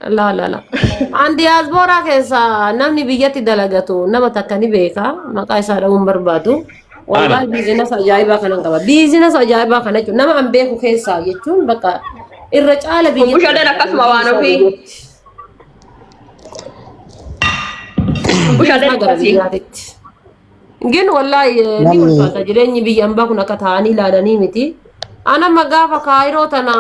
لا لا لا عندي أسبورا كيسا نمني بيجتي دلقتو نما تكني بيكا ما كايسا لهم بربادو والله أنا بيزنس أجايبا كنا نقبا بيزنس أجايبا كنا جو نما أم بيكو كيسا يجون بقى الرجال بيجتي Bubbusha dana kasma waano fi. Bubbusha dana kasi. جن والله ني namni والفاتا جريني بي أمبا كنا كتاني لا داني متي أنا مقافة كايرو تنا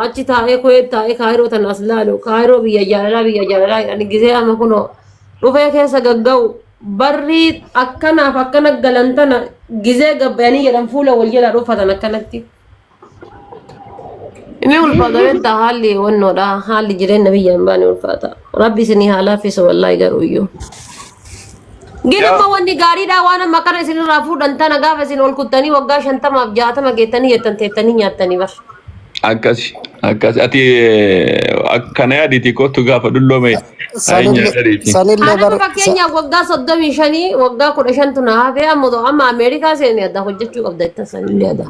أجتا إيه كايرو تنا أسلالو كايرو بيا جالا يعني جزء أما كنو رفيا كيسا قاقو بري أكنا فكنا قلنتنا جزء قباني يرنفولا والجلا رفتا نكنتي إني والفاتا بنتا حالي ونو دا حالي جرين نبي أمباني والفاتا ربي سني حالا في سوى الله يقرويو Gina يا ma wanni gaariidha waan amma kana isin irraa fuudhantan gaafa isin ol kuttanii waggaa 50 fi 60 geettanii jettan teettanii nyaattanii bar. akkasi ati akkana yaaditi kottu gaafa dulloome ayinya dariiti. sanillee Ana ma fakkeenyaaf waggaa 35 waggaa 15tu na hafe amma Ameerikaa seeni adda hojjechuu qabda jettan sanillee adda.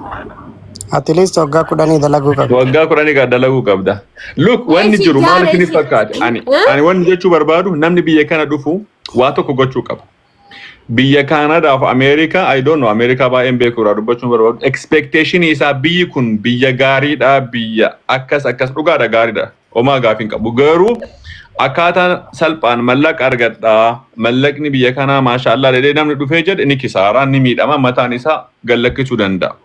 at least waggaa 10 dalaguu qabda. waggaa 10 gaa dalaguu qabda. Look wanni jiru maal kini fakkaate ani wanni jechuu barbaadu namni biyya kana dhufu waa tokko gochuu qaba. Biyya Canada of America, I don't know, America ba MBA kura dubbachuun barbaadu. Expectation isaa biyyi kun biyya gaariidha, biyya akkas dhugaadha gaariidha. Homaa gaafin qabu. Garuu akkaataan salphaan mallaqa argadhaa, mallaqni biyya kanaa maashaallah dheedhee namni dhufee jedhe ni kisaaraan ni miidhama mataan isaa gallakkisuu danda'a.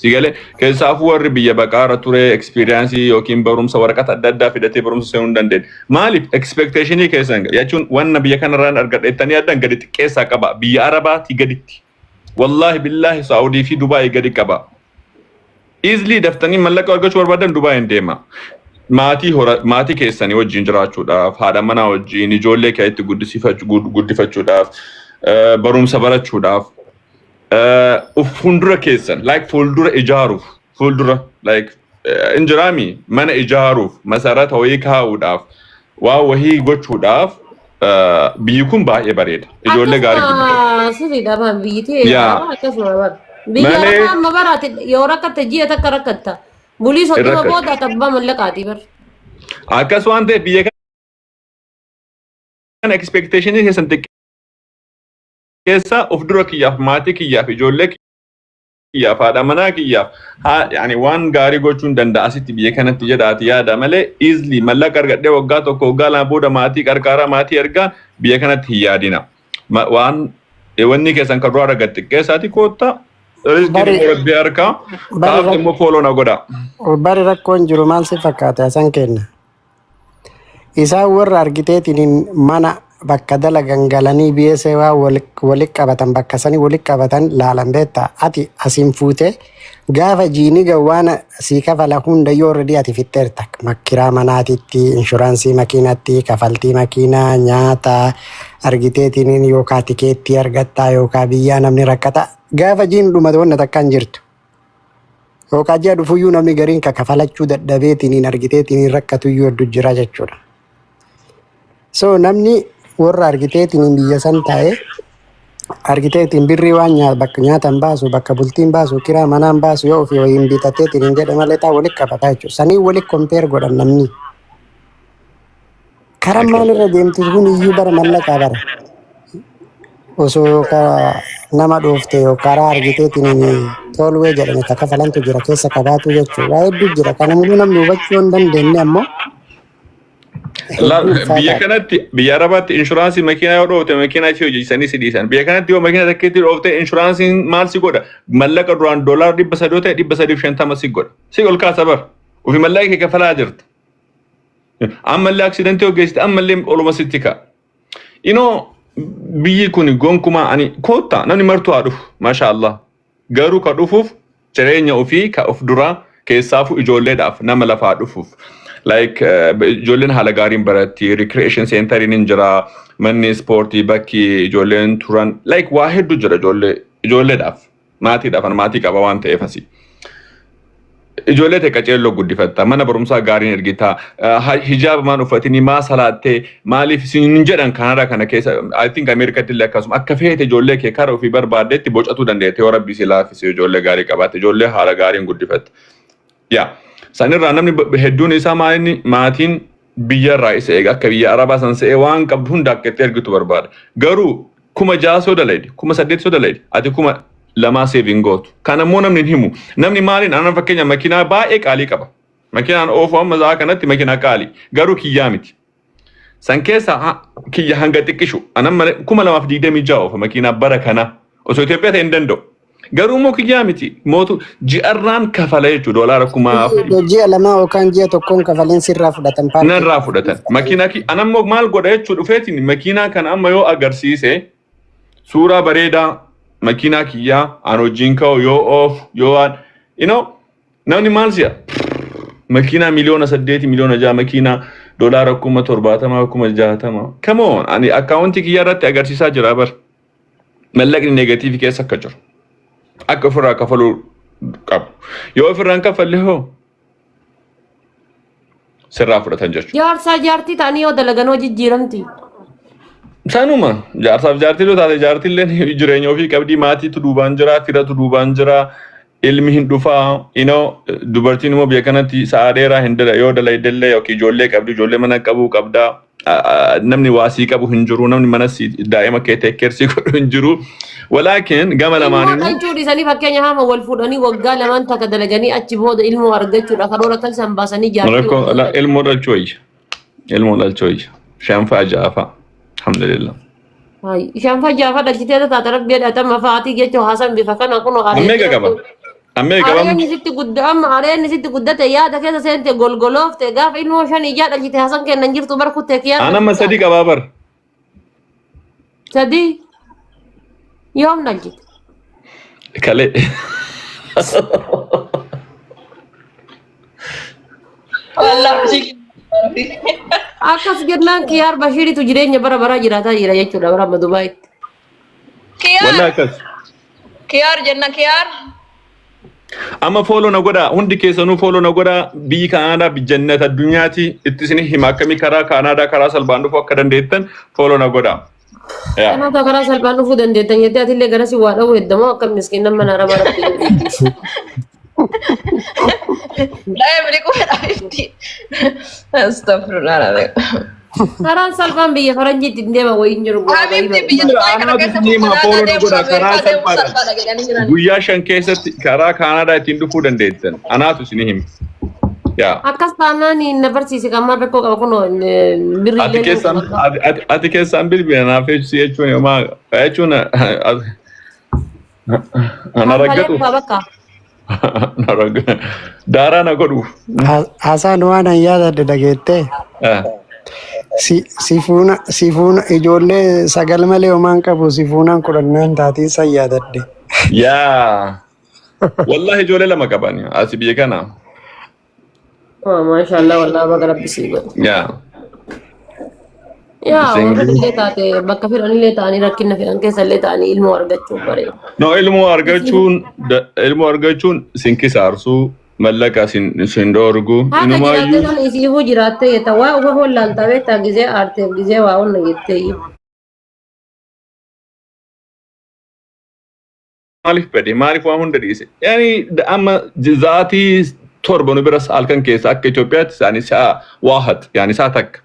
Sigalee keessaafuu warri biyya baqaara ture experience yookiin barumsa waraqata adda addaa fidatee barumsa seenuu hin dandeenye. Maaliif expectationii keessan jechuun wanna biyya kanarraan argadheettanii addan gadi xiqqeessaa qaba. Biyya Arabaati gaditti. Wallahi billahi Saawudii fi Dubaay gadi qaba. Easily daftanii mallaqa argachuu barbaadan Dubaay hin deema. Maatii keessanii wajjin jiraachuudhaaf, haadha manaa wajjin, ijoollee keessatti guddifachuudhaaf, barumsa barachuudhaaf. Fuuldura keessan like fuuldura ijaaruuf fuuldura like injiraami mana ijaaruuf masarata wayii kaa'uudhaaf waa wahii gochuudhaaf biyyi kun baay'ee bareeda ijoollee gaarii Akkasuma sirriidha baan biyyitee yaa akkasuma bar. Biyya malee Arabaa amma baraate yoo rakkatte ji'a takka rakkatta. Bulii soddoma booda tabbaa mallaqaati bar. akkas waan ta'eef biyya kana expectationii keessan keessa of dura kiyyaaf maatii kiyyaaf ijoollee kiyyaaf haadha manaa kiyyaaf yani waan gaarii gochuun danda'asitti biyya kanatti jedhaati yaada malee easily mallaqa argadhee waggaa tokko waggaa lama booda maatii qarqaaraa maatii ergaa biyya kanatti hin yaadina. Waan wanni keessan kan dura argatte keessaati koottaa rizqiin rabbii harkaa kaaf immoo fooloo na godha. Bari rakkoon jiru maal si fakkaata isaan kenna. Isaan warra argiteetiin mana bakka dalagan galanii biyyee waa walitti qabatan bakka sanii walitti qabatan laalan beektaa ati asiin fuute gaafa jiini gawwaana sii kafala hunda yoo irra dhiyaate fitteerta makkiraa manaatitti inshuraansii makiinatti kafaltii makiinaa nyaata argiteetiin yookaan tikeettii argattaa yookaan biyyaa namni rakkata gaafa jiin dhumate wanna takkaan jirtu. Yookaan ji'a dhufuyyuu namni gariin kafalachuu dadhabeetiin argiteetiin rakkatuyyuu hedduu jira jechuudha. So namni warra argiteetiin biyya san taa'ee argiteetiin birrii waan bakka nyaatan baasu bakka bultiin baasu kiraa manaan baasu yoo ofii wayiin bitateetiin hin jedhe malee taa walitti qabataa jechuudha. Sanii walitti kompeer godhan namni. Karaa maalirra deemtu kun iyyuu bara mallaqaa bara. Osoo nama dhoofte karaa argiteetiin tolwee jedhame kafalantu jira keessa qabaatu jechuudha. Waa hedduu jira. Kana muluu namni hubachuu hin dandeenye ammoo. Biyya kanatti biyya Arabaatti inshuraansii makiinaa yoo dhoofte makiinaa ishee hojjechiisanii si dhiisan. Biyya kanatti yoo makiinaa takkeetti dhoofte inshuraansiin maal si godha? Mallaqa duraan doolaara 300 ta'e 350 si godha. Si ol kaasa bar. Ofii mallaqa kee kafalaa jirta. Ammallee aksidentii hoggeessite ammallee oluma sitti ka'a. Biyyi kun gonkumaa ani koottaa namni martuu haa dhufu maashaallah. Garuu ka dhufuuf jireenya ofii ka of duraa keessaafuu ijoolleedhaaf nama lafaa dhufuuf. Like ijoolleen haala gaariin baratti recreation centeriin hin jira manni ispoortii bakki ijoolleen turan like waa hedduu jira ijoolleedhaaf maatiidhaaf maatii qaba waan ta'eef asii. Ijoollee ta'e qaceelloo guddifatta mana barumsaa gaariin ergita hijaaba maan uffatanii maa salaattee maaliif sin jedhan kanarraa kana keessa I think Ameerikaatti illee akkasuma akka feete ijoollee kee karaa ofii barbaaddeetti bocatuu dandeette yoo rabbi si laaffise ijoollee gaarii qabaatte ijoollee haala gaariin guddifatte. Sanirraa namni hedduun isaa maatiin biyya irraa isa eega akka biyya arabaa san se'ee waan qabdu hunda akka itti ergitu barbaada. Garuu 6,000 dalaydi 8,000 dalaydi ati 2,000 saving gootu. Kan ammoo namni hin himu. Namni maaliin anan fakkeenya makiinaa baay'ee qaalii qaba. Makiinaan oofu amma zaa kanatti makiinaa qaalii garuu kiyyaa miti. San keessa kiyya hanga xiqqishu anan malee 2,226 oofa makiinaa bara kana osoo Itoophiyaa ta'e hin danda'u. Garuu immoo kiyyaa miti mootu ji'arraan kafala jechuudha doolaara 1000. Ji'a lama yookaan ji'a tokkoon kafaleen sirraa fudhatan paartii. Narraa fudhatan. Makiinaa anammoo maal godha jechuudha dhufeetiin makiinaa kana amma yoo agarsiise suuraa bareedaa makiinaa kiyyaa an hojiin ka'u yoo oofu yoo waan namni maal si'a makiinaa miliyoona 8 miliyoona 6 makiinaa doolaara 70,000 60,000. Come on ani akkaawuntii kiyyaa irratti agarsiisaa jira bar mallaqni negatiivii keessa akka jiru. Akka ofirraa kafaluu qabu. Yoo ofirraan kafalle hoo sirraa fudhatan jechuudha. Jaarsaa jaartii ta'anii yoo dalagan hojii jijjiiramti. Sanuma jaarsaaf jaartii yoo taate jaartilleen jireenya ofii qabdii maatiitu duubaan jira firatu duubaan jira ilmi hin dhufaa dubartiin immoo biyya kanatti sa'a dheeraa hin yoo dalaydellee yookiin ijoollee qabdi ijoollee mana qabuu qabdaa namni waasii qabu hin jiru namni mana daa'ima kee teekkeersii godhu hin jiru. Walaakin gama lamaanii kan cuudhisanii fakkeenya hama wal fuudhanii waggaa lamaan takka dalaganii achi booda ilmoo argachuudha karoora kan isaan baasanii jaartii. Ilmoo dhalchuu wayya. Ilmoo dhalchuu wayya. Shanfaa ja'afaa. Alhamdulillah. Shanfaa ja'afaa dhalchitee taata rabbii dhatama fa'aatii jechuun haasan bifa kana kun Ammee qaba. Ammee qaba. Areen sitti guddate yaada keessa seente golgoloofte gaafa ilmoo 5 ijaa dhalchite haasan kennan jirtu bar kuttee kiyyaa. Anamma 3 qabaa bar. 3 Yoom dhalchite? Kale. Akkas jennaan Kiyaar Bashiiritu jireenya bara baraa jiraataa jira jechuudha bara amma Dubaayitti. Walaa akkas. Kiyaar jenna Kiyaar. Amma fooloo na godhaa hundi keessanuu fooloo na godhaa biyyi Kanaadaa jannata addunyaati itti isin hima akkamii karaa Kanaadaa karaa salphaan dhufuu akka dandeettan fooloo na godhaa. Kanaafuu karaa salphaan dhufuu dandeettan jettee atillee gara si waa dha'uu heddamoo akka miskiin mana arabaa rabbi. Astagfirullah. Karaan salphaan biyya faranjiitti deema wayiin jiru. Guyyaa 5 keessatti karaa Kanaadaa ittiin dhufuu dandeettan. Anaatu isin himi. Akkas taanaan na barsiise kan maal rakkoo qaba kunoo birrii. Ati keessaan bilbila naaf jechuun yooma jechuun ana raggatu. Daaraa na godhu. Haasaan waan an yaadadde dhageettee. Si fuuna ijoollee 9 malee homaan qabu si fuunaan 10 taatii san yaadadde. Yaa wallahi ijoollee 2 qaban asi biyya kana. Mashallah wallah baga rabbi siiba. Warri taate bakka fedhanillee ta'anii rakkina fedhan keessallee ta'anii ilmoo argachuu bareeda. No ilmoo argachuun sinkisaarsuu mallaqa sin dhoorgu. Haadha jiraattee isiifuu jiraattee jetta waa ufa hollaan tabeetta gizee aarteef gizee waa onna jettee. Maaliif bedhe maaliif waa hunda dhiise yaani amma zaatii torban biras halkan keessa akka Itoophiyaatti isaanii sa'a waahat yaani sa'a takka.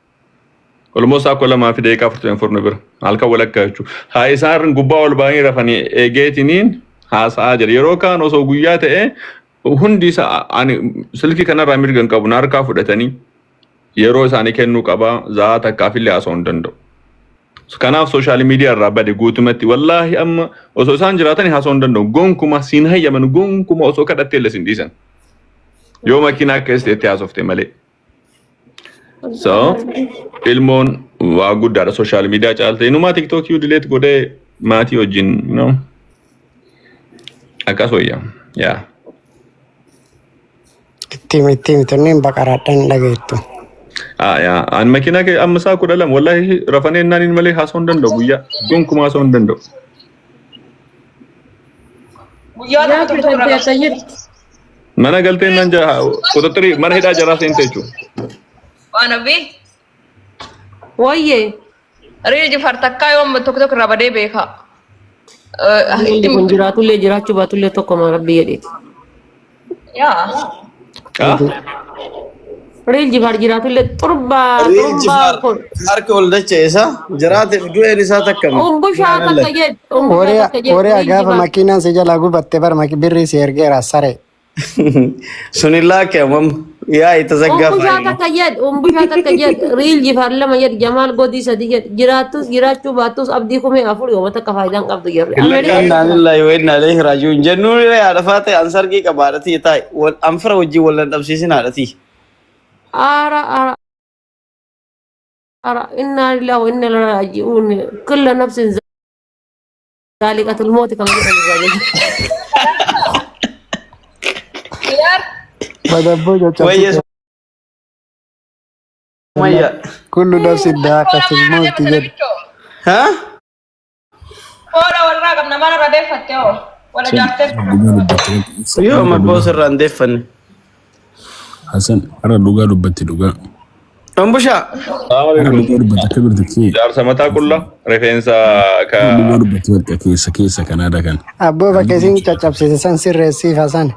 Olmoo sa'a 2 fi daqiiqaa 44 bira halkan walakkaa jechuudha. Haa isaan gubbaa ol ba'anii rafanii eegeetiniin haasa'aa jira. Yeroo kaan osoo guyyaa ta'e hundi ani silkii kanarraa mirgan qabu na harkaa fudhatanii yeroo isaanii kennuu qabaa za'a takkaafillee haasa'uu hin danda'u. Kanaaf sooshaal miidiyaa irraa bade guutumatti wallaahi amma osoo isaan jiraatanii haasa'uu hin danda'u. Gonkuma siin hayyaman gonkuma osoo kadhattee illee siin dhiisan. Yoo makiinaa akka isteetti haasofte malee. So ilmoon waa guddaadha sooshaal miidiyaa caaltee inumaa tiktookii dileet godhee maatii wajjin akkas wayyaa yaa. Ittiin tunneen baqaraadhaan dhageettu. An makiinaa kee amma sa'a 12 wallahi rafanii ennaan malee haasa'uu hin danda'u guyyaa gonkumaa haasa'uu hin danda'u. Mana galtee nan quxuxxirii mana hidhaa jaraa seente jechuudha. Waan abbii? Wayyee. Riiji fartakkaa yoo tokko tokko irraa badee beekaa. Kun jiraatullee jiraachuu baatullee tokko maa rabbi jedheeti. Yaa. Real jifaar jiraatu illee xurbaa Riil jifaar kun. harka ol dacheessa jiraate du'een isaa takka Umbushaa takka jedhu. Umbushaa takka jedhu. Horiyaa gaafa makiinaan si jalaa gubatte bar birrii si ergeera sare. sunillaa keemam yaa itti Umbushaa zaggaafaa. takka jedhu. Umbushaa takka jedhu. Real jifaar lama jedhu. Jamaal godii sadi jedhu. Jiraattus jiraachuu baattus abdii kumee afur yooma takka faayidaan qabdu jirre. Innaa lillahi wa innaa ilaihi raaji'uun jennuun haadha faate ansargii qabaadhatii taa'e anfira wajjin wal dhabsiisin haadhatii. Ara ara ara inna lillahi wa inna ilaihi raji'un kullu nafsin zalikatul maut kama jedhamu. Biar Badaboo Wayya jecha Sumayya. kullu nafsin daaqatul mawti jedhu. Haa? Ora warra qabna mana radeeffatte oo wala jaartee. Yoo mabboos irraa hin deeffanne. Hasan, har'a dhugaa dubbatti dhugaa. Ambushaa. Har'a dhugaa dubbatti akka birti kee. Jaarsa mataa qulla rifeensa ka Dhugaa dubbatti warqa keessa kanaadha kan. Abboo bakka isin caccabsiise san sirreessiif Hasan.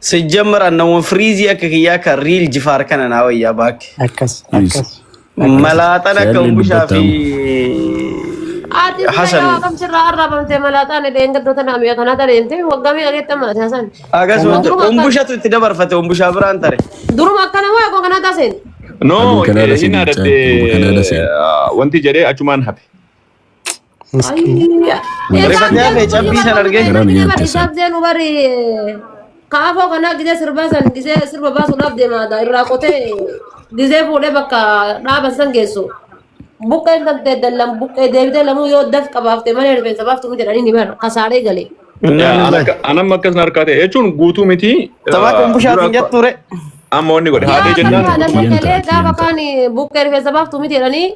Sijjammar annamu friizii akka kiyyaa kan riil jifaar kana naa wayyaa baakke. Akkas akkas. Malaaxan akka umbushaa fi Ati Hasan. biya kam sirraa arrabamte malaataan dheengaddoota naamiyaa kanaa deemte waggamii dhageetta maate Hasan. akkasumatti umbushatu itti dabarfate umbushaa biraan tare. Duruma akkana moo eegoo kanaa taaseen? no Kanada hin Kanada adadde sen. wanti jedhee achumaan hafe. Rifatee hafee cabbii san argee. Isaaf deenu bari kaafoo kanaa gisee sirbaa san gisee sirba baasuudhaaf deemaadha irraa qotee gisee fuudhee bakka dhaaba san geessu. Buqqeen kan ta'e dallan buqqee deebitee lamuu yoo daf qabaafte malee rifeensa baaftu nu jedhanii ni bara kasaaree galee. Anam akkas narkaa ta'e jechuun guutuu miti. Taphaa umbushaatu hin jetture. Amma wanni godhe haadhee jennaan. Dammakkeelee gaafa kaan buqqee rifeensa baaftu miti jedhanii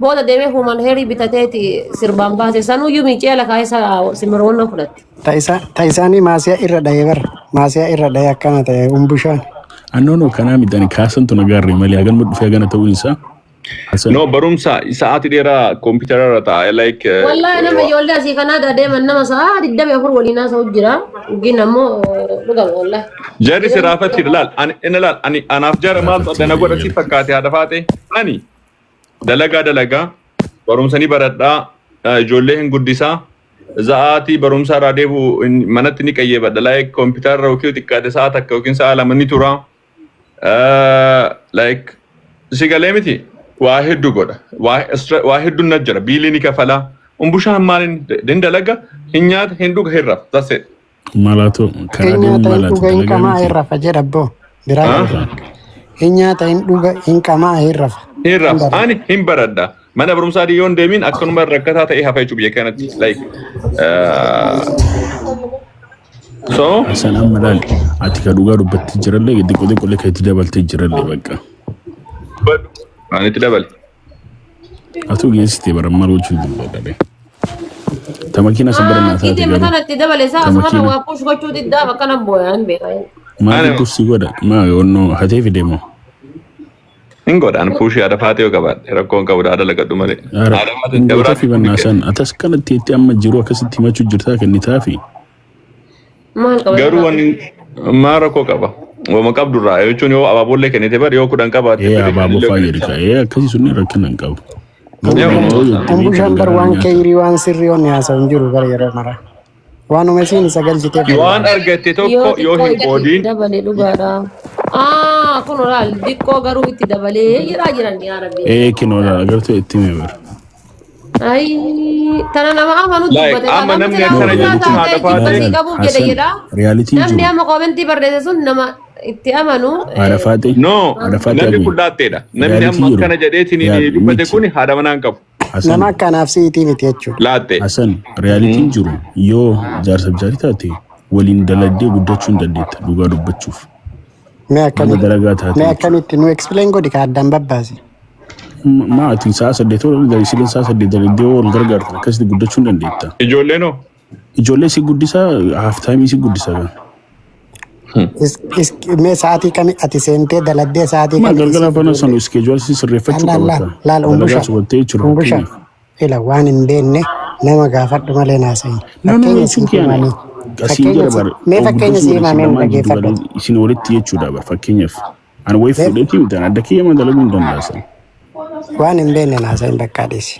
booda deemee huuman heerii bitateeti sirbaan baase sanuyyuu miicee lakaa isa simiroonna fudhatte. Taayisaanii maasiyaa irra dhahee bara. Maasiyaa irra dhahee akkana ta'e umbushaan. Annoon kanaa midhaan kaasantu nagaarre malee hagan dhufee hagana ta'uu isaa. Hasan. No barumsa sa'aatii dheeraa kompiitara irra taa'e like. Wallahi nama ijoollee asii kanaa deeman nama sa'a 24 waliin haasa'u jira. Gin ammoo dhugama wallahi. Jarri si raafatti ilaal inni ilaal anaaf jara maaltu addana godha si fakkaate haadha faate ani dalagaa barumsanii baradhaa ijoollee hin guddisaa za'aatii barumsaa irraa deebu manatti ni qayyeebadha like kompiitara irra yookiin xiqqaate sa'a takka yookiin sa'a lama ni tura like si galee miti. Waa hedduu godha. Waa hedduun na jira. Biilii ni kafala. Umbushaan maaliin din dalaga hin nyaata hin dhuga hin rafu. That's it. Malaatoo karaa Hin deemu nyaata hin dhuga hin qamaa malaatu. hin rafa jedha abboo. Biraa hin nyaata hin dhuga hin qamaa hin rafa. Hin rafu. Ani hin baradha. Mana barumsaa yoon deemin akkanuma rakkataa ta'ee hafa jechuudha biyya kanatti. Like so Hasan amma laal ati ka dhugaa dubbatti jirallee xiqqoo ka itti dabaltee jirallee bakka. ani itti dabale. Atuu geessitee bara maal gochuu dubbadha. Ta makiina sabara naa taate Kiitii garuu mataan itti dabale isaa asumarra waa push gochuu diddaa akkana booyaan beekaa. maal kursi godha maa onnoo hatee fideemo. Hin godhaan puushii haadha faatee yoo qabaadhe rakkoon qabu haadha lagadhu malee. Goota fi bannaasan atas kanatti itti amma jiru akkasitti himachuu jirtaa kennitaa fi. Maal qaba? Garuu wanni maa rakkoo qaba. Wama qabdurraa jechuun yoo abaabollee kennite bari yoo kudhan qabaate. Abaaboo fayyadika akkasii sunni rakkina hin qabu. Umbushaan bar waan keeyrii waan sirrii onni haasa'u hin jiru bara yeroo mara. Waanuma isiin isa galchitee Waan argatte tokko yoo hin qoodiin dabalee dhugaadha. Kun olaal diqqoo garuu itti dabalee jiran yaa rabbi. Kinoola agartee itti meebar. Tana nama amanu dubbate. Amma namni akkana jedhutti haadha faatee. Qabuuf jedhe jedha. Reyaalitiin Namni jiru. amma koomentii barreesse sun nama itti amanu. Haadha faatee. No, Haadha faatee namni aguun. kudhaatteedha. Namni amma akkana jedheetiin dubbate kun haadha manaan qabu. nama akkanaaf si'itii miti jechuudha. Laatte. Hasan reyaalitiin jiru yoo jaarsaaf jaarii taate waliin daladdee guddachuu hin dandeetta dhugaa dubbachuuf. Mee Nama dalagaa taate. akkamitti nu explain godhi ka addaan babbaase. Maatiin sa'a saddeet ol galisiileen sa'a saddeet daladdee ol gargaartan akkasitti guddachuu hin dandeetta. Ijoollee noo. Ijoollee si guddisaa haaftaayimii si guddisaa kan. Mee sa'aatii kami ati seentee daladdee sa'aatii Maa kami galgala fana sanu iskeejuwal si sirreeffachuu qabata. laal umbusha Dalagaa subattee jechuudha. umbusha ila waan hin beekne nama gaafadhu malee naasayin fakkeenya sii himanii Asii jira bar. mee fakkeenya sii himamee nu dhageeffadhu Isin walitti jechuudha bar fakkeenyaaf An way fudhati mitan adda kiyya mandalaguun dandaasan. Waan hin beekne naasayin bakka adeesi.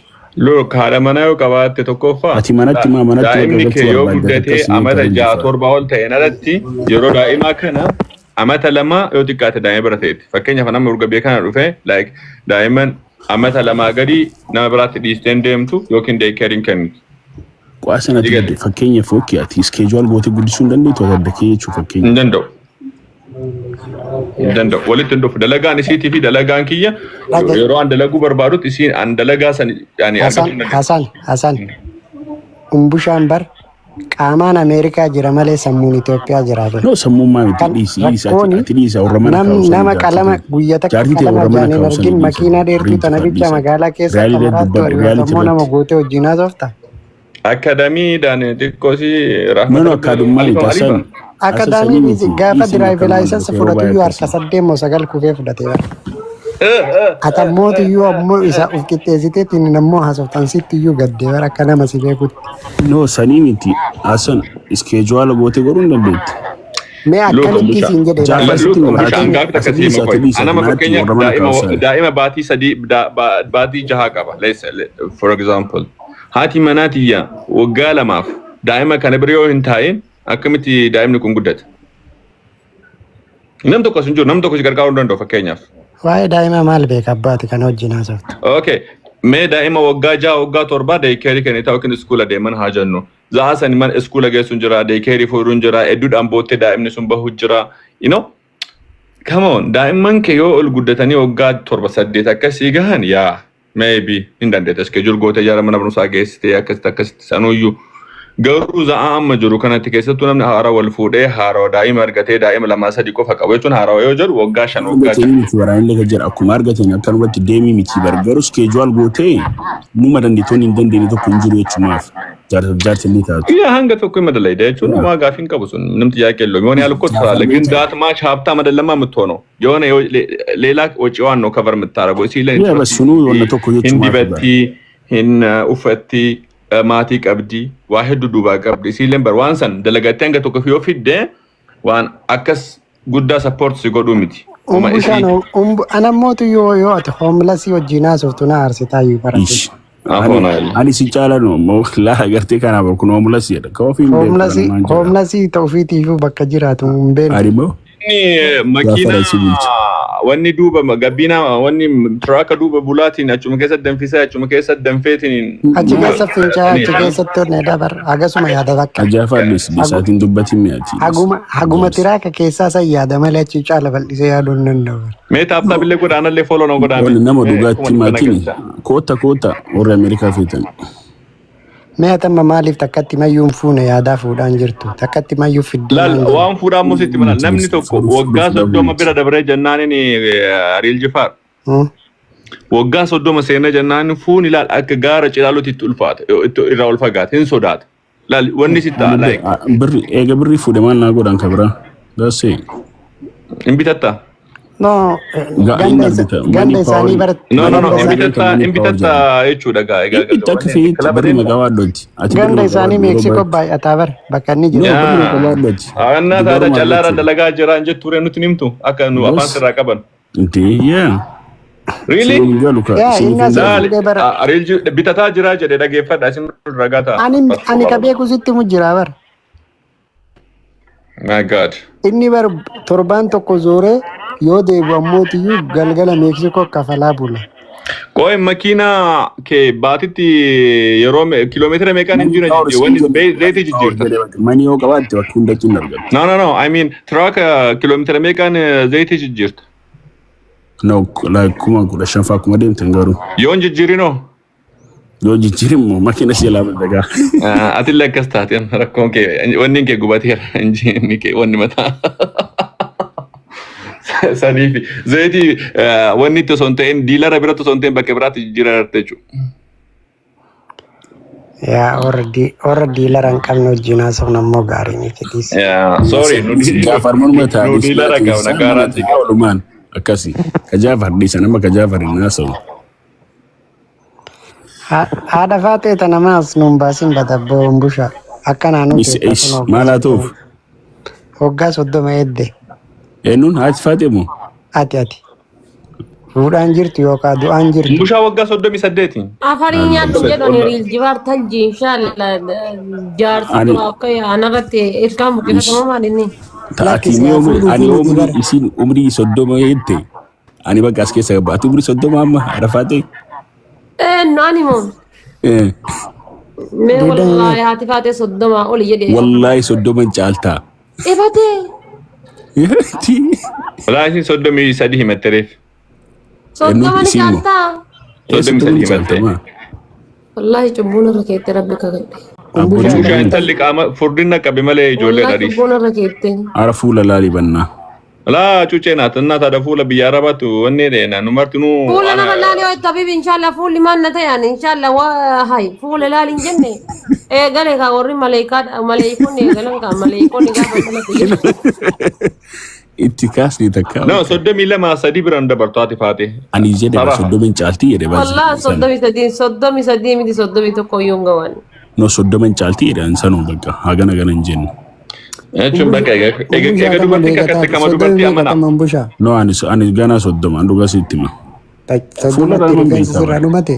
Look, haadha manaa yoo qabaatte tokkoffaa Ati manatti daa'imni kee yoo barbaadde guddatee akkasii amata miidhaan 6-7 ol ta'een alatti yeroo daa'imaa kana amata 2 yoo xiqqaate daa'ima bira ta'etti. Fakkeenyaaf nama urga beekana dhufe like daa'iman amata 2 gadi nama biraatti dhiisteen deemtu yookiin deekeriin kennitu. Qo'aa sanatti fakkeenyaaf ookii ati iskeejuwal gootee guddisuu hin dandeettu adda kee jechuu fakkeenya. Hin danda'u. Hin danda'u. Walitti hin dhufu. Dalagaan isiitii fi dalagaan kiyya yeroo an dalaguu barbaadutti isiin an dalagaa san yani Hasan umbushaan bar qaamaan Ameerikaa jira malee sammuun Itoophiyaa jira. No sammummaa miti dhiisi nama qalama guyyaa takka qalama jaaniin argin makiinaa dheertuu tana bicha magaalaa keessa kamaraatti nama gootee wajjin haasofta. Akadamiidhaan xiqqoosi No akaadummaa itaasan. Akadaamiin gaafa diraayivi laayisansi fudhatu iyyuu harka 8 moo 9 kufee fudhatee bara. Atammootu iyyuu ammoo isa of qixxeessiteetiin nammoo haasoftan sitti iyyuu gaddee bara akka nama si beekutti. No sanii miti asan iskeejuwala gootee godhuu hin dandeetti. Mee akkamitti siin jedhee anama fakkeenya daa'ima baatii 3 baatii 6 qaba. For example haati manaatiyya waggaa 2 daa'ima kana bira yoo hin taa'in akkamitti daa'imni kun guddata? Nam tokko sun jiru nam tokko si gargaaruu danda'u fakkeenyaaf. Waa'ee daa'ima maal beeka abbaati kan wajjin haasoftu? Okay. Mee daa'ima waggaa 6 waggaa 7 deekeerii kennitaa yookiin iskuula deeman haa jennu. Za'a sani man iskuula geessuun jira deekeerii fuudhuun jira hedduudhaan boottee daa'imni sun bahuu jira. Come on daa'imman kee yoo ol guddatanii waggaa 7-8 akkasii gahan yaa maybe hin dandeetta iskeejul gootee jaara mana barumsaa geessitee akkasitti sanuyyuu. Garuu za'a amma jiru kanatti keessattuu namni haara wal fuudhee haara daa'ima argatee daa'ima 2-3 qofa qabu jechuun haara yoo jedhu waggaa 5 waggaa 6. Waraanni laga jira akkuma argatan akkanumatti deemii miti bargaru iskeejuwal gootee numa dandeettoonni hin dandeenye tokko hin jiru jechumaaf jaartillee taatu. Yaa hanga tokko hin madalayda jechuun nama gaafiin qabu sun namti yaaqello yoon yaalukko tsala ግን ዳት ማች ሀብታም አይደለም የምትሆነው የሆነ ሌላ ወጪዋን ነው ከቨር የምታረገው ሲለ ያ በስኑ የሆነ tokko jechumaaf ሂንዲበቲ ሂን ኡፈቲ maatii qabdi waa hedduu duubaa qabdi isiilleen bar waan san dalagattee hanga tokko yoo fidde waan akkas guddaa support si godhuu miti. Anammootu yoo ati hoomlasii wajjin haasoftu na aarsitaa iyyuu barate. Ani si caala no moo laa agartee kanaaf kun hoomlasii jedha. Hoomlasii ta'uufiitiifuu bakka jiraatu hin beekne. Arimoo? Makiinaa wanni duuba gabbina wanni tiraaka duuba bulaatiin achuma keessatti danfisee achuma keessatti danfeetiin. Achi keessa fincaa achi keessatti onne dabar agasuma yaada bakka. Ajaafadhis bisaatiin dubbatiin mi'aati. Haguma tiraaka keessaa san yaada malee achi caala bal'isee yaaduu hin danda'u. Mee taaptaa billee godaanallee foloo na godaane. Nama dhugaatti maatiin koota warra Ameerikaa feetan. Mee atamma maaliif takkatti mayyuun fuune yaadaa fuudhaan jirtu takkatti mayyuu fiddee. Laal waan fuudhaan musitti mana namni tokko waggaa 30 bira dabree jennaanin Ariil Jifaar. Waggaa 30 seenaa jennaanin fuun ilaal akka gaara cilaaluutti itti ulfaata irraa ol fagaate hin sodaata. Laal wanni si ta'a like. Birri fuudhe maal naa godhan kabira. Daasee. Hin bitatta. No, ganda isaanii baratti. No, imbitatta jechuudha gaa. Itti akka fe'iitti barri magawaa addootti. Ganda isaanii Meeksikoo baay'ataa bara bakka inni jiru. Annaa taata callaara dalagaa jira hin jettu nuti nimtu akka nu afaan sirraa qaban. Yaa. Really? Ariil bitataa jira jedhee dhageeffadha isin ragaa ta'a. Ani ka beeku sitti mujjiraa bara. My God. Inni bar torbaan tokko zooree yoo deebi'u ammootiyyuu galgala Meeksikoo kafalaa bula. Qo'ee makiinaa kee baatitti yeroo kiiloomeetira meeqaan hin jiran wanni reetii jijjiirta. Mani yoo qabaatte bakka hundatti hin argatu. No. I mean tiraaka kiiloomeetira meeqaan zayitii jijjiirta. No, kuma 15 faa kuma deemtan garuu. Yoon jijjiirinoo. Yoo jijjiirimoo makiina si laafaa dagaa. Atillee akkas taateen rakkoon kee wanni kee gubateera injiinni kee wanni mataa. Saniifi zayitii wanni itti osoo hin ta'in diilara biratti osoo hin ta'in bakka biraatti jijjiirarte jechuudha. Yaa warra diilara hin qabne wajjin haasofna immoo gaarii miti dhiisa. Sorry nu diilara qabna gaaraatti. Walumaan akkasii kajaafar dhiisa nama kajaafar hin haasofne. Haadha faatee tana maas nuun baasin batabboo busha akkanaa nuti. Maal haa ta'uuf? Waggaa 30 eedde. Eenyuun haati faatee moo? ati fuudhaan jirtu yookaan du'aan jirtu. Umbushaa waggaa 38. Afarii nyaadhu jedhani riil jibaar talji inshaalla jaarsi du'aa akka yaanarratti ilkaan buqqifatamaa maalinni. Ta'atii ani isin umrii 30 jette. Ani bakka as keessa baatu umrii 30 amma arafaate. Naani moo? Mee wallahi haati faatee 30 oli jedhee. Wallahi 30 caaltaa. Ifatee. Wallahi isin 33 himattereef. 30 ni caaltaa. 33 himattee. Wallahi cubbuun irra keettee rabbi kakadhe. Umbushaa intalli qaama furdina qabe malee ijoollee Wallahi dhadhiis. cubbuun irra keettee. Ara fuula laalii bannaa. Laa cuucee naata innaa taada fuula biyyaa rabatu wanni dheena numarti nu. Fuula nama laali ho'i tabiib inshallah fuulli maanna ta'an inshallah waa hay fuula laali hin jenne. Eegale ka warri maleeykonni eegalan ka maleeykonni gaafa dhalate. Itti kaasni takka. No 32 sadii biraan dabartu haati faate. Ani jedhe 30 caaltii jedhe baasi. Wallahi 33 miti 31 iyyuu hin gawan. No 30 caaltii jedhe ansanuu bakka hagana gana hin jennu. Jechuun bakka egaa dubartii kakkatte kama dubartii amanaa. No ani gana 30 an dhugaa sitti ma. Fuula rifeensi sirraa dhumate.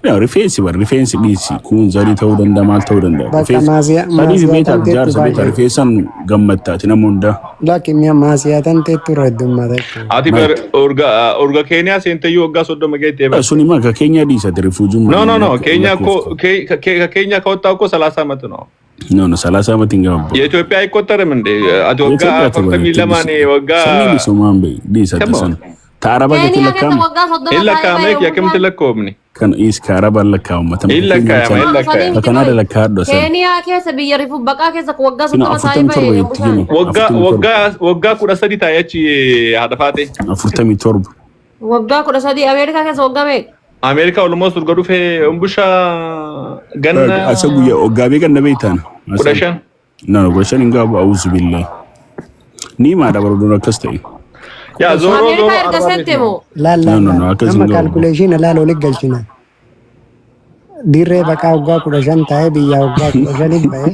Rifeensi dhiisi kun zarii ta'uu danda'a maal ta'uu danda'a. Bakka Sadii beektaa jaarsa beektaa rifeensan gammattaati nama hundaa. Lakki mi'a maasiyaatan teettu irra heddummaata. Ati bar urga Keeniyaa seentee waggaa 30 geettee bara. Suni ma ka Keeniyaa dhiisate rifuujuun. No Keeniyaa kawattaa እኮ 30 ዓመት ነው. No 30 ዓመት እንገባ. የኢትዮጵያ አይቆጠርም እንዴ? አቲ ወጋ 42 ወጋ ሰሚ ሱማን በይ ዲሰተ ሰን ታረባ ከተለካም ኢለካም የከም ተለኮምኒ kan is karaba lakaw matam ilaka kanada lakado sen Kenya keessa biyya rifu baqaa keessa waggaa 30 saayibee waggaa 13 taayachi hadafaate 47 waggaa 13 Ameerikaa keessa waggaa meeqa? Ameerikaa almost urga dhufe umbusha ganna asaguya ogabe ganna beitan kudashan no kudashan inga auzu billahi ni ma da barodona kastai ya zoro Ameerikaa erga settemo Lalla nama calculation laalo liggalchina. Dirree baqaa waggaa 15 ta'ee biyya waggaa 15 ba'e.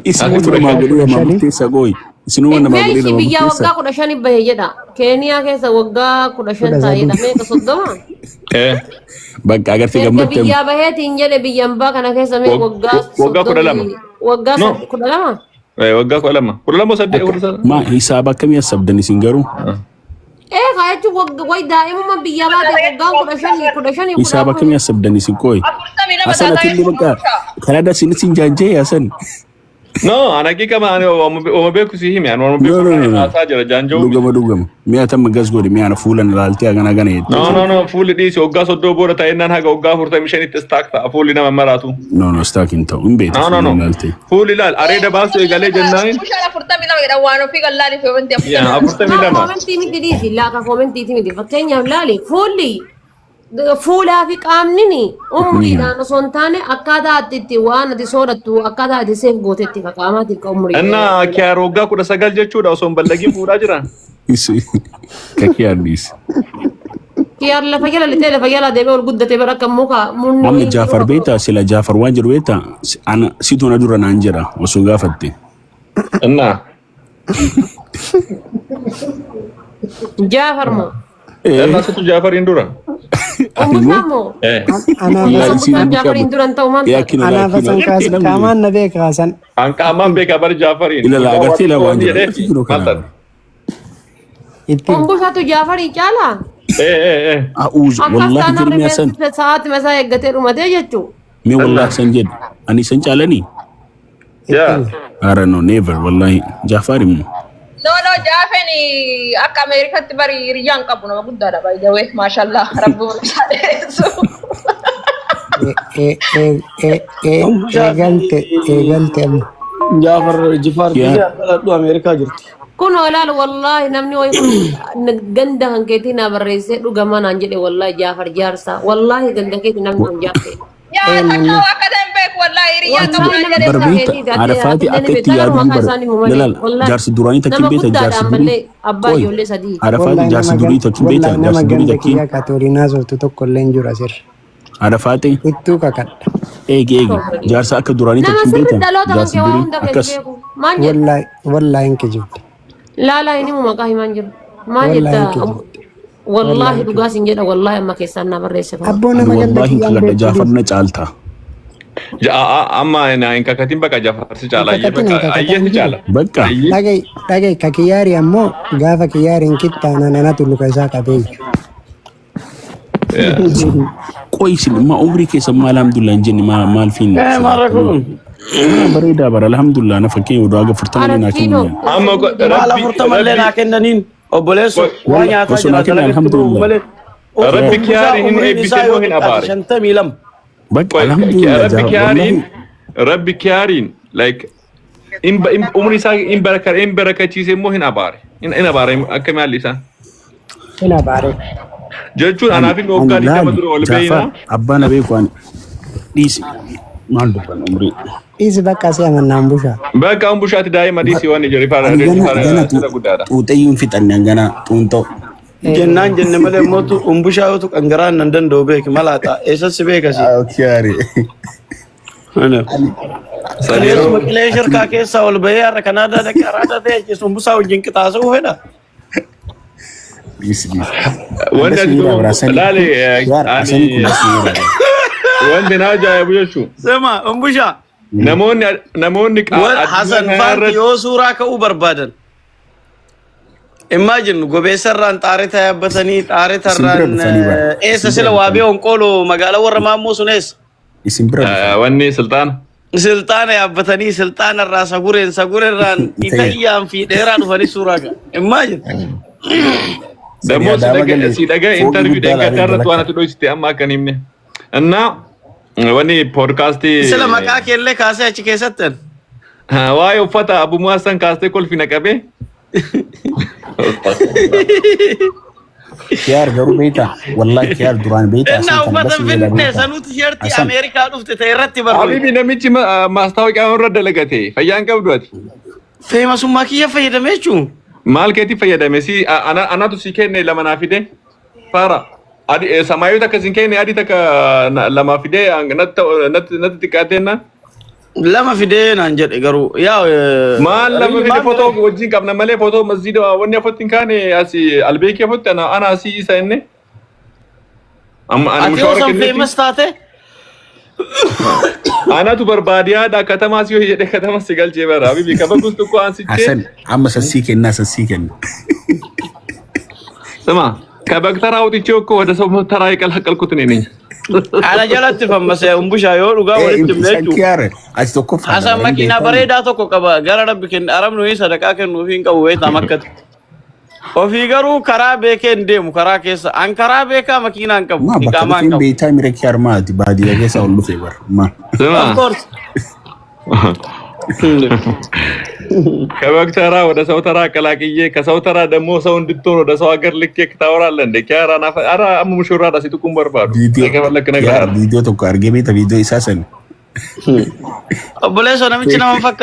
Isinu magadu ya mamte sagoi isinu wana magadu Meeshi biyya waggaa 15 bahe jedha. Keniyaa keessa waggaa 15 ta'edha meeqa 30? bakka agartee gammatte biyya baheetiin jedhe biyyan baa kana keessa mee waggaa 12 waggaa 12 waggaa 12 sadde ma hisaaba akkamii asabdani singaru kaayachu way daa'imuma biyya baate waggaa 15 hisaaba akkamii asabdani sinkoi asana tilli bakka kanada sinisin janje asan no anaki kama oma beku si himi anu beku asa jara janjo dugama miya tam gasgodi miya na fulan lalti agana gana yet no fuli disi ogga soddo bora tayennan haga ogga furta mishani testakta fuli na maratu no stack into imbet no lalti fuli lal areda basu egale jannai Mushala furta mina wada wano fi gallani fi wanti ya furta mina ma commenti mi didi la ka commenti mi di fakkenya lali fulli fuulaa fi qaamnini umriidhaan osoo hin taane akkaataa ati waan ati soorattu akkaataa ati seef gootetti ka qaamaatiif ka umrii. Innaa kiyaar waggaa 19 jechuudha osoo hin ballagiin fuudhaa jiran. Ka kiyaarnis. Kiyaar lafa jala deemee ol guddatee bara akka muka munni. Amma Jaafar beeta sila Jaafar waan jiru beeta ana situ na dura naan jira osoo gaafatte. Innaa. Jaafar moo? Innaa situ Jaafariin dura. Ummutamo. Jaafarin duran ta'u maal? Anaaf asan kaasan qaamaan na beekaasan. An qaamaan beekaa bara Jaafariin. Ila agartee la waan jiru kana. Umbusatu Jaafarii caalaa? Auzu wallahi jirmi asan. Sa'aati masaa eeggatee dhumatee jechuu. Me wallahi san jed ani san caalani. Yeah. Ara no never wallahi Jaafarim. No jaafeni akka Ameerikatti bari riyyaan qabu nama guddaadha by the way mashallah rabbu saadeesu eegalte Jaafar Jifaar dhalatu Ameerikaa jirti. Kun olaal wallahi namni way ganda hankeetii na barreessee dhugamaa naan jedhe wallahi Jaafar jaarsa wallahi ganda keetii namni kun jaafe. yaa takka akka dambeek wallahi riyyaan qabu Barbita arafati akati yaadu dalal jaarsi durani takkin beta jaarsi duri abbaa ijoollee sadii arafati jaarsi duri takkin beta jaarsi duri takkin katoolinaa sooftu tokko illee hin jiru asir arafati ittuu kakadha eegi jaarsa akka durani takkin beta jaarsi duri akkas wallahi hin kijibde laalaa inni maqaa himaan jiru ما جدا والله دقاس إنجيل والله ما كيسنا بريسة أبونا ما والله جنبك كلا جافرنا جالتا amma inka katin baka Jafar si cala ayye si cala بقى dhagay ka kiyyaari ammoo gaafa kiyyaariin kittaana nanatu luka isaa qabee كويس ما عمري كيس ما الحمد لله انجني ما الفين مرة كلهم بريدة برا الحمد لله انا فكي وداغ فرتنا لنا كينيا amma على فرطة ملينا كننين وبلسو وانيا بس لكن الحمد لله ربي كياري هن بيسموه هن أباري شنتمي لم بقى الحمد لله ربي كيارين ربي كيارين like in umri sa in baraka ci se mo hin abare in abare akami alisa ina baare jechuun anaaf hin oggaali kama dura ol beeyna abbana beekwaan dhiisi maal dubban umri dhiisi bakka si amannaan bushaa bakka an bushaati daa'ima dhiisi waan ijari fara guddaadha xuuxayyuun fixanne hangana xuuntoo jennaan jenne malee mootu umbushaatu qangaraan nan danda'u beek malaata eessatti beekasi kiyaari Saleero makilee shirkaa keessa ol bahee har'a Kanaadaa dhaqee araada ta'e jechuun umbusaa wajjin qixaasuu fedha. Wanti ati laale wanti na ajaa'ibu jechuun Sema umbushaa namoonni Hasan Faarti yoo suuraa ka'uu barbaadan. Imagine gobeessarraan xaarita yaabbatanii xaaritarraan eessa sila waabee onqooloo magaalaa warra maammoo sun eessa? isin bira wanni sultaan Sultaana yaabbatanii sultaanarraa sagurerraan itayyaan fi dheeraa dhufanii suuraa ka'a. Imagine. Dammoo si dhagaa interview dhaggeeffata irratti waan ati dhoysite amma akka hin himne. Innaa wanni poodkaastii Sila maqaa keellee kaasee achi keessatti. waa'ee uffata Abu Muhassan kaastee kolfi naqabee kiyaar garuu beektaa wallahi kiyaar duraan beektaa Innaa uffata finne sanuu tisheertii Ameerikaa dhufte ta'e irratti barreeffame. Habibi namichi maastaawoqaa irra dalagate fayyaan qabdu ati. Feemasummaa kiyya fayyadame jechuun. Maal keetti fayyadame si anatu si kenne lama naa fide fara adi samaayota akka sin kenne adi takka lama fide natti xiqqaatenna Lama fidee naan jedhe garuu yaa maal lama fide foto wajjin qabna malee foto masjida wanni afotti kaane asi albeeki afotti ana asi isa enne amma ana ati mushawara osoo feemas taate anatu barbaadiyaadha katamaa si jedhe katama si galchee bara habibi kaba gustu ko ansiche hasan amma sassii kenna sama kabaktara awticho ko wada so taraa qalqalkutu ne ana jalatti fammase umbushaa yoo dhugaa walitti himneechu. kiyaar ati tokko Hasan makiinaa bareedaa tokko qaba gara rabbi kenna arabnu sadaqaa kennuuf hin qabu weetaa makkatti. Ofii garuu karaa beekee hin deemu karaa keessa an karaa beekaa makiinaa hin qabu ma iqaamaa bakka hin qabu. beektaa mira kiyaar maati baadiyyaa keessa ol dhufee bar ma Of course. ከበክተራ ወደ ሰው ተራ ቀላቅዬ ከሰው ተራ ደግሞ ሰው እንድትሆን ወደ ሰው ሀገር ልኬ ታወራለህ እንደ ኪያራ ናፈ አራ ሙሽራ ዳሲ ጥቁም በርባዱ ከፈለክ ነገር ቪዲዮ tokko argee beektaa viidiyoo isaa san Obboleessoo namichi nama fakkaata.